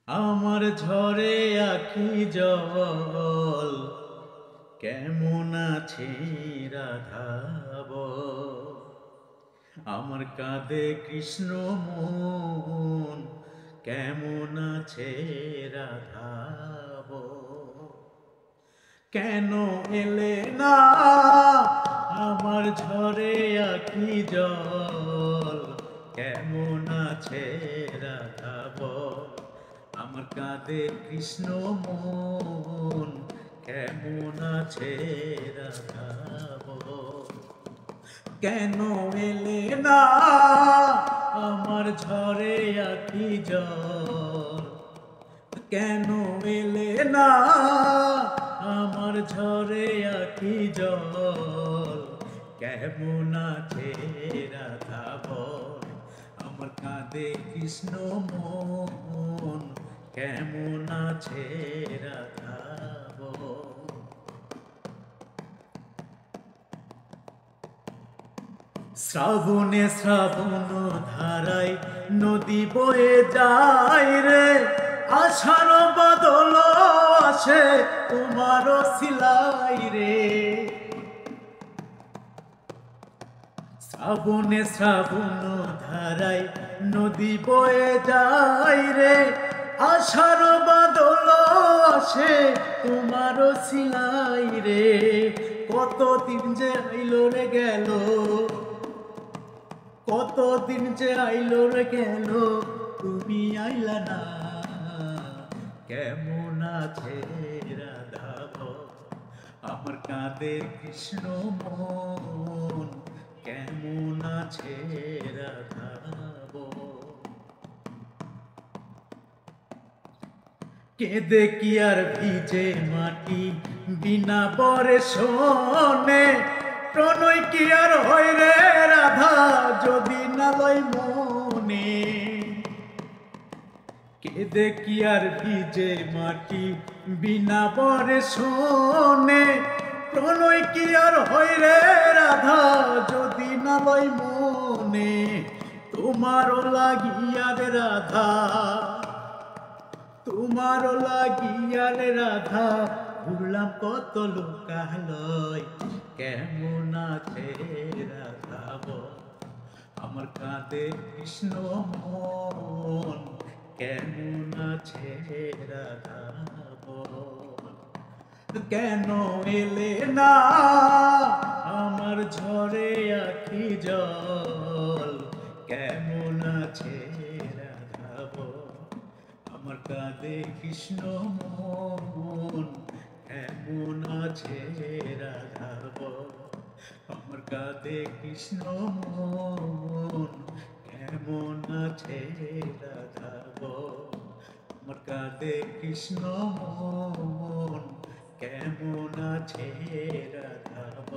আমার ঝরে আখি জল কেমন আছে রাধাব, আমার কাঁদে কৃষ্ণ মন কেমন আছে রাধাব। কেন এলে না আমার ঝরে আখি জল কেমন আছে রাধাব, আমার কাঁদে কৃষ্ণ মন কেমন আছে রাধাব। কেন এলে না আমার ঝরে আখি জল, কেন এলে না আমার ঝরে আখি জল কেমন আছে রাধাব, আমার কাঁদে কৃষ্ণ মন কেমন আছে রাধাব। শ্রাবণে শ্রাবণ ধারায় নদী বয়ে যায় রে, আষাঢ় বাদল আসে তোমার সিলাই রে। শ্রাবণে শ্রাবণ ধারায় নদী বয়ে যায় রে, আষাঢ় বাদল আসে তোমার সিলাই রে। কতদিন যে আইলো রে গেল, কতদিন যে আইলো রে গেল, তুমি আইলা না। কেমন আছে রাধাব, আমার কাঁদে কৃষ্ণ মন কেমন আছে রাধাব। কেঁদে কি আর ভিজে মাটি বিনা বরে শোনে, প্রণয় কি আর হয় রে রাধা যদি না লয় মনে। কেঁদে কি আর ভিজে মাটি বিনা বরে শোনে, প্রণয় কি আর হয় রে রাধা যদি না লয় মনে। তোমারও লাগিয়া রে রাধা, তোমারও লাগিয়া রে রাধা, ঘুরলাম কত লোকালয় কেমন আছে রাধাব, আমার কাঁদে কৃষ্ণ মন কেমন আছে রাধাব। কেন এলে না আমার ঝরে আখি জল কেমন আছে রাধাব, আমার কাঁদে কৃষ্ণ মন কেমন আছে রাধাব, আমার কাঁদে কৃষ্ণ মন কেমন আছে রাধাব, আমার কাঁদে কৃষ্ণ মন কেমন আছে রাধাব।